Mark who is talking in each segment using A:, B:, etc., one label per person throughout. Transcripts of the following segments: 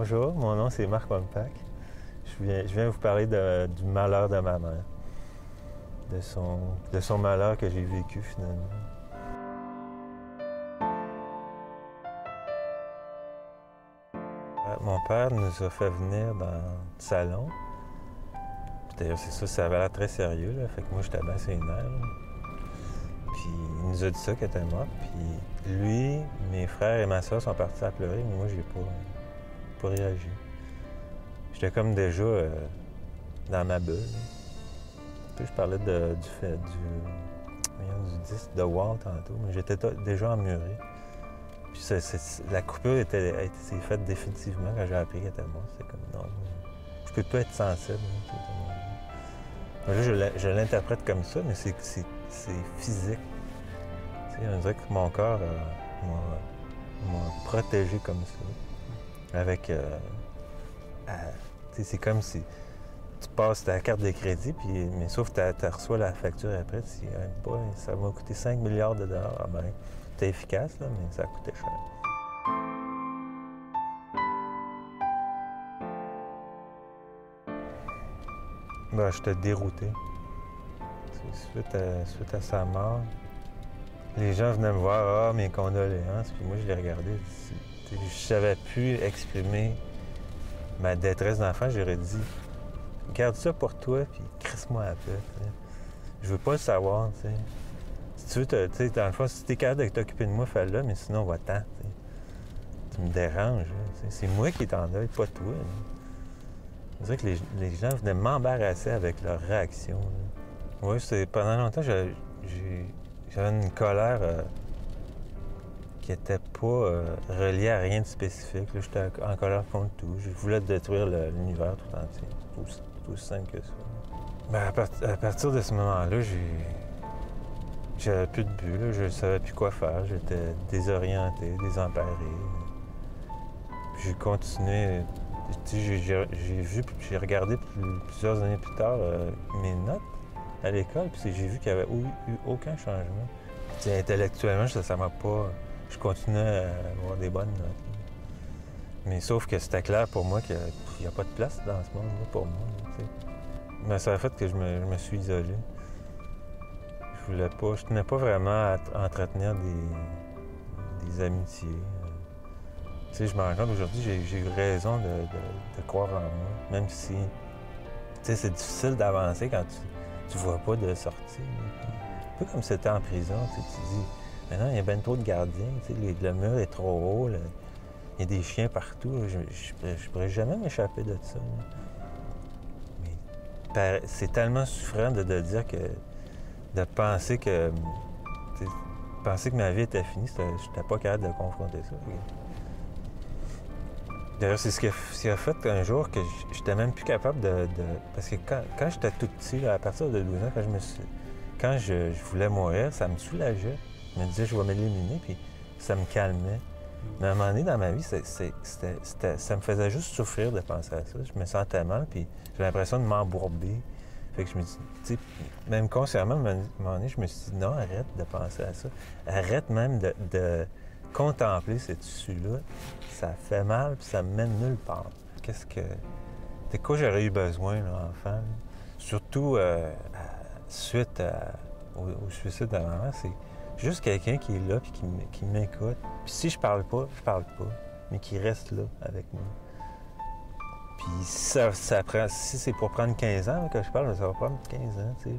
A: Bonjour, mon nom c'est Marc Wampak. Je viens vous parler du malheur de ma mère, de son malheur que j'ai vécu finalement. Mon père nous a fait venir dans le salon. D'ailleurs, c'est ça avait l'air très sérieux, là. Fait que moi, j'étais bien sénère. Puis il nous a dit ça qu'elle était morte. Puis lui, mes frères et ma soeur sont partis à pleurer, mais moi, j'ai pas réagi. J'étais comme déjà dans ma bulle. Puis je parlais du disque de Wall tantôt, mais j'étais déjà emmuré. Puis la coupure s'est faite définitivement quand j'ai appris qu'elle était morte. C'est comme non, je peux pas être sensible. Là, je l'interprète comme ça, mais c'est physique. On dirait que mon corps m'a protégé comme ça. Avec. C'est comme si tu passes ta carte de crédit, mais sauf que tu reçois la facture après, tu dis, ça m'a coûté 5 milliards de dollars. Ah ben, c'était efficace, là, mais ça a coûté cher. Ben, j'étais dérouté. Suite à sa mort, les gens venaient me voir, mes condoléances, puis moi je les regardais. Je savais plus exprimer ma détresse d'enfant, j'aurais dit, garde ça pour toi, puis crisse-moi la paix. Je veux pas le savoir, t'sais. Si tu veux, dans le fond, si t'es capable de t'occuper de moi, fais-le, mais sinon, va-t'en. Tu me déranges. C'est moi qui est en deuil, pas toi. On dirait que les gens venaient m'embarrasser avec leurs réactions. Oui, pendant longtemps, j'avais une colère qui n'était pas reliée à rien de spécifique. J'étais en colère contre tout. Je voulais détruire l'univers tout entier. C'est aussi simple que ça. Ben, à partir de ce moment-là, j'avais plus de but. Là. Je ne savais plus quoi faire. J'étais désorienté, désemparé. J'ai continué. J'ai regardé plusieurs années plus tard mes notes à l'école, puis j'ai vu qu'il n'y avait eu aucun changement. Puis, intellectuellement, ça m'a pas. Je continuais à avoir des bonnes notes. Mais sauf que c'était clair pour moi qu'il n'y a pas de place dans ce monde pour moi. Mais ça a fait que je me suis isolé. Je tenais pas vraiment à entretenir des amitiés. Je me rends compte aujourd'hui, j'ai eu raison de croire en moi, même si c'est difficile d'avancer quand tu vois pas de sortie. Un peu comme si c'était en prison, tu dis, maintenant il y a bien trop de gardiens, le mur est trop haut, il y a des chiens partout, je pourrais jamais m'échapper de ça. Mais c'est tellement souffrant de dire de penser que ma vie était finie, je n'étais pas capable de confronter ça. D'ailleurs, c'est ce qui a fait qu'un jour que j'étais même plus capable parce que quand j'étais tout petit, là, à partir de 12 ans, quand je voulais mourir, ça me soulageait. Je me disais, je vais m'éliminer, puis ça me calmait. Mais à un moment donné, dans ma vie, ça me faisait juste souffrir de penser à ça. Je me sentais mal, puis j'avais l'impression de m'embourber. Fait que je me dis, même consciemment, à un moment donné, je me suis dit, non, arrête de penser à ça. Arrête même de contempler ces tissus-là. Ça fait mal, puis ça me mène nulle part. De quoi j'aurais eu besoin, là, enfant? Là? Surtout suite au suicide de ma mère, c'est juste quelqu'un qui est là, puis qui m'écoute. Puis si je parle pas, mais qui reste là avec moi. Puis si c'est pour prendre 15 ans là, que je parle, ça va prendre 15 ans, tu sais.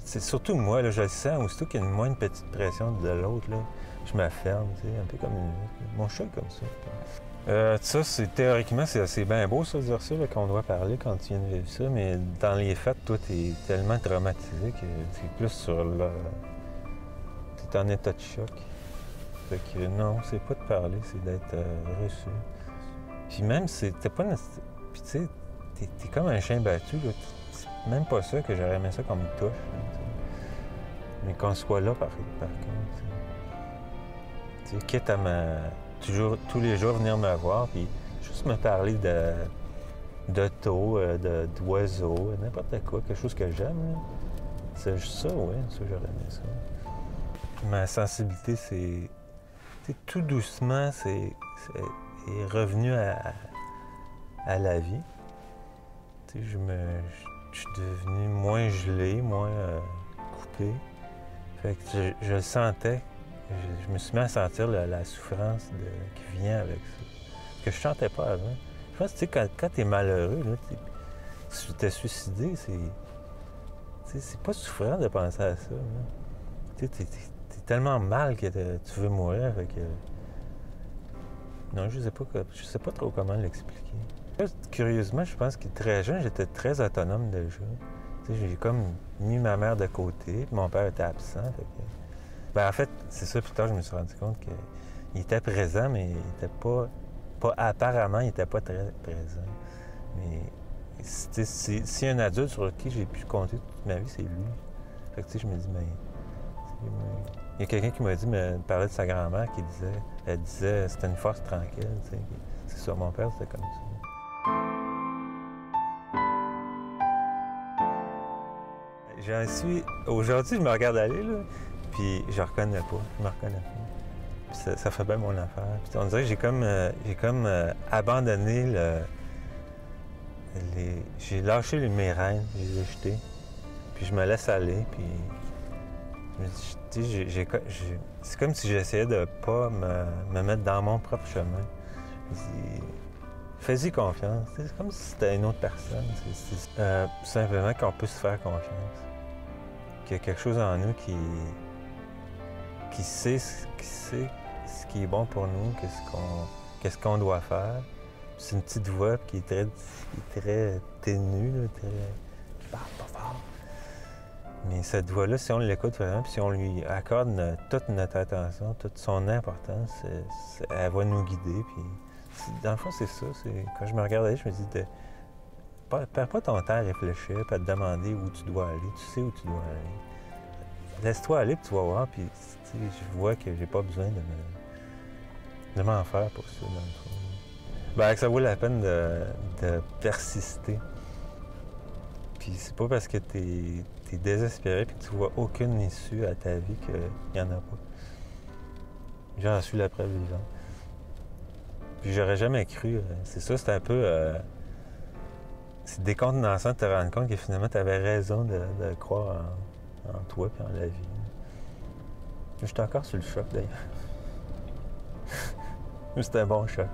A: C'est surtout moi, là, je le sens, aussitôt qu'il y a une moindre petite pression de l'autre, là, je m'afferme, tu sais, un peu comme mon chat comme ça. Théoriquement, c'est bien beau, ça, de dire ça, qu'on doit parler quand tu viens de vivre ça, mais dans les faits, toi, t'es tellement traumatisé que c'est plus sur le... T'es en état de choc. Fait que non, c'est pas de parler, c'est d'être reçu. Puis même, t'es pas... Puis tu sais, t'es comme un chien battu, là. C'est même pas ça que j'aurais aimé ça comme touche. Là, mais qu'on soit là, par contre. Tu sais, quitte à tous les jours venir me voir, puis juste me parler d'auto, d'oiseaux, n'importe quoi, quelque chose que j'aime. C'est juste ça, oui, ça, j'aurais aimé ça. Ma sensibilité, c'est tout doucement, est revenu à la vie. Tu sais, je suis devenu moins gelé, moins coupé. Fait que je le sentais. Je me suis mis à sentir la souffrance qui vient avec ça. Que je sentais pas avant. Je pense que tu sais, quand t'es malheureux, là, tu t'es suicidé, c'est pas souffrant de penser à ça. Tu sais, t'es tellement mal que tu veux mourir. Fait que... Non, je sais pas trop comment l'expliquer. Curieusement, je pense que très jeune, j'étais très autonome déjà. Tu sais, j'ai comme mis ma mère de côté, puis mon père était absent. Fait que... Ben, en fait, c'est ça, plus tard, je me suis rendu compte qu'il était présent, mais il était pas apparemment, il était pas très présent. Mais s'il y a un adulte sur qui j'ai pu compter toute ma vie, c'est lui. Fait que, tu sais, je me dis, mais... Il y a quelqu'un qui m'a dit, me parlait de sa grand-mère, elle disait, c'était une force tranquille, tu sais. C'est ça, mon père, c'était comme ça. J'en suis... Aujourd'hui, je me regarde aller, là, puis je reconnais pas, je me reconnais pas. Puis ça fait bien mon affaire. Puis on dirait que j'ai comme abandonné j'ai lâché mes rênes, je les ai jetées. Puis je me laisse aller, puis... Je me dis, tu sais, c'est comme si j'essayais de pas me mettre dans mon propre chemin. Je me dis, fais-y confiance. C'est comme si c'était une autre personne. Simplement qu'on peut se faire confiance. Qu'il y a quelque chose en nous qui sait ce qui est bon pour nous, qu'est-ce qu'on doit faire. C'est une petite voix qui est très ténue, là, qui parle pas fort. Mais cette voix-là, si on l'écoute vraiment, puis si on lui accorde toute notre attention, toute son importance, elle va nous guider. Puis, dans le fond, c'est ça. Quand je me regarde aller, je me dis, perds pas ton temps à réfléchir, puis à te demander où tu dois aller. Tu sais où tu dois aller. Laisse-toi aller, puis tu vas voir, puis je vois que j'ai pas besoin de m'en faire pour ça, dans le fond. Ben, que ça vaut la peine de persister. Puis c'est pas parce que t'es désespéré et que tu vois aucune issue à ta vie qu'il n'y en a pas. J'en suis la preuve vivante. Puis j'aurais jamais cru. C'est ça, c'est un peu... c'est décontenançant de te rendre compte que finalement tu avais raison de croire en toi et en la vie. Je suis encore sur le choc d'ailleurs. Mais c'était un bon choc.